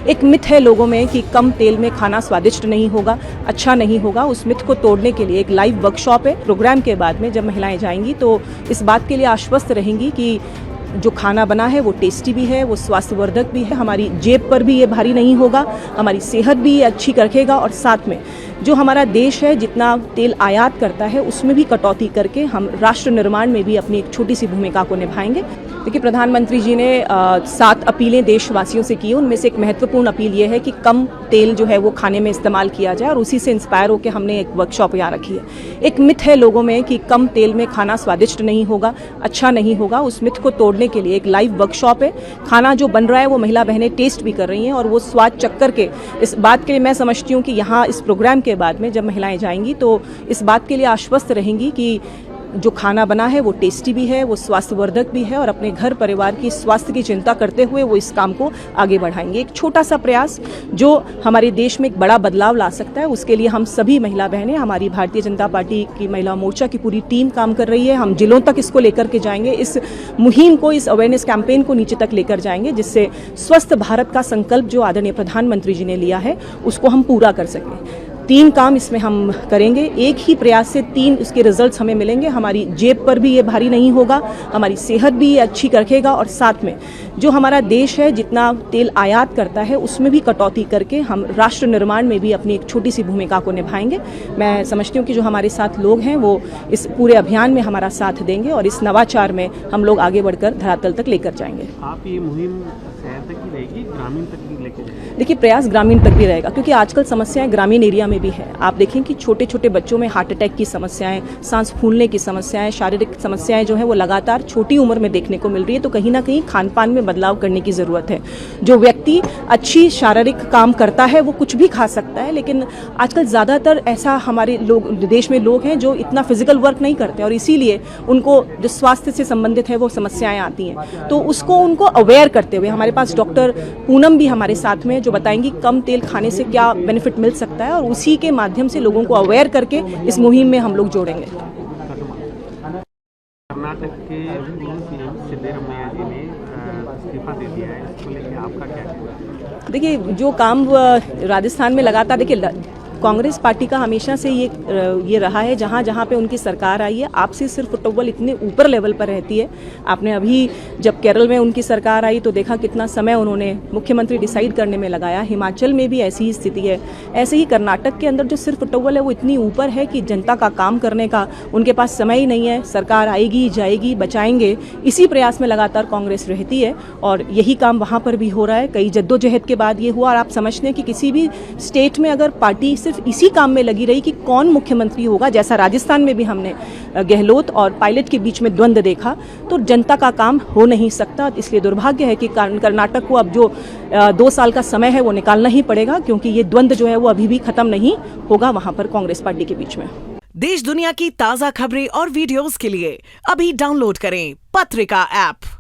एक मिथ है लोगों में कि कम तेल में खाना स्वादिष्ट नहीं होगा, अच्छा नहीं होगा। उस मिथ को तोड़ने के लिए एक लाइव वर्कशॉप है। प्रोग्राम के बाद में जब महिलाएं जाएंगी तो इस बात के लिए आश्वस्त रहेंगी कि जो खाना बना है वो टेस्टी भी है, वो स्वास्थ्यवर्धक भी है, हमारी जेब पर भी ये भारी नहीं होगा, हमारी सेहत भी अच्छी रखेगा और साथ में जो हमारा देश है जितना तेल आयात करता है उसमें भी कटौती करके हम राष्ट्र निर्माण में भी अपनी एक छोटी सी भूमिका को निभाएंगे। देखिए, प्रधानमंत्री जी ने 7 अपीलें देशवासियों से की। उनमें से एक महत्वपूर्ण अपील ये है कि कम तेल जो है वो खाने में इस्तेमाल किया जाए और उसी से इंस्पायर होकर हमने एक वर्कशॉप यहाँ रखी है। एक मिथ है लोगों में कि कम तेल में खाना स्वादिष्ट नहीं होगा, अच्छा नहीं होगा। उस मिथ को तोड़ने के लिए एक लाइव वर्कशॉप है। खाना जो बन रहा है वो महिला बहनें टेस्ट भी कर रही हैं और वो स्वाद चख करके इस बात के लिए मैं समझती हूँ कि यहाँ इस प्रोग्राम के बाद में जब महिलाएं जाएंगी तो इस बात के लिए आश्वस्त रहेंगी कि जो खाना बना है वो टेस्टी भी है, वो स्वास्थ्यवर्धक भी है और अपने घर परिवार की स्वास्थ्य की चिंता करते हुए वो इस काम को आगे बढ़ाएंगे। एक छोटा सा प्रयास जो हमारे देश में एक बड़ा बदलाव ला सकता है, उसके लिए हम सभी महिला बहनें, हमारी भारतीय जनता पार्टी की महिला मोर्चा की पूरी टीम काम कर रही है। हम जिलों तक इसको लेकर के जाएंगे, इस मुहिम को, इस अवेयरनेस कैंपेन को नीचे तक लेकर जाएंगे, जिससे स्वस्थ भारत का संकल्प जो आदरणीय प्रधानमंत्री जी ने लिया है उसको हम पूरा कर सकें। 3 काम इसमें हम करेंगे। एक ही प्रयास से 3 उसके रिजल्ट्स हमें मिलेंगे। हमारी जेब पर भी ये भारी नहीं होगा, हमारी सेहत भी ये अच्छी रखेगा और साथ में जो हमारा देश है जितना तेल आयात करता है उसमें भी कटौती करके हम राष्ट्र निर्माण में भी अपनी एक छोटी सी भूमिका को निभाएंगे। मैं समझती हूँ कि जो हमारे साथ लोग हैं वो इस पूरे अभियान में हमारा साथ देंगे और इस नवाचार में हम लोग आगे बढ़कर धरातल तक लेकर जाएंगे। आप ये मुहिम शहर तक ही रहेगी, ग्रामीण तक भी लेके जाएंगे? देखिए, प्रयास ग्रामीण तक भी रहेगा क्योंकि आजकल समस्याएं ग्रामीण एरिया में भी है। आप देखें कि छोटे छोटे बच्चों में हार्ट अटैक की समस्याएं, सांस फूलने की समस्याएं, शारीरिक समस्याएं जो है वो लगातार छोटी उम्र में देखने को मिल रही है। तो कहीं ना कहीं खान पान में बदलाव करने की जरूरत है। जो व्यक्ति अच्छी शारीरिक काम करता है वो कुछ भी खा सकता है, लेकिन आजकल ज्यादातर ऐसा हमारे लोग देश में लोग हैं जो इतना फिजिकल वर्क नहीं करते और इसीलिए उनको जो स्वास्थ्य से संबंधित है वो समस्याएं आती हैं। तो उसको उनको अवेयर करते हुए हमारे पास डॉक्टर पूनम भी हमारे साथ में जो बताएंगी कम तेल खाने से क्या बेनिफिट मिल सकता है और उसी के माध्यम से लोगों को अवेयर करके इस मुहिम में हम लोग जोड़ेंगे। कर्नाटक के सीएम सिद्धरामैया जी ने इस्तीफा दे दिया है, इसको लेकर आपका क्या कहना है? देखिए, जो काम राजस्थान में लगातार, देखिए कांग्रेस पार्टी का हमेशा से ये रहा है, जहाँ जहाँ पे उनकी सरकार आई है आपसी सिर्फ फुटबॉल इतने ऊपर लेवल पर रहती है। आपने अभी जब केरल में उनकी सरकार आई तो देखा कितना समय उन्होंने मुख्यमंत्री डिसाइड करने में लगाया। हिमाचल में भी ऐसी ही स्थिति है। ऐसे ही कर्नाटक के अंदर जो सिर्फ फुटबॉल है वो इतनी ऊपर है कि जनता का काम करने का उनके पास समय ही नहीं है। सरकार आएगी जाएगी, बचाएंगे, इसी प्रयास में लगातार कांग्रेस रहती है और यही काम वहाँ पर भी हो रहा है। कई जद्दोजहद के बाद ये हुआ और आप समझते हैं कि किसी भी स्टेट में अगर पार्टी सिर्फ इसी काम में लगी रही कि कौन मुख्यमंत्री होगा, जैसा राजस्थान में भी हमने गहलोत और पायलट के बीच में द्वंद्व देखा, तो जनता का काम हो नहीं सकता। इसलिए दुर्भाग्य है कि कर्नाटक को अब जो 2 साल का समय है वो निकालना ही पड़ेगा क्योंकि ये द्वंद्व जो है वो अभी भी खत्म नहीं होगा वहां पर कांग्रेस पार्टी के बीच में। देश दुनिया की ताजा खबरें और वीडियोस के लिए अभी डाउनलोड करें पत्रिका ऐप।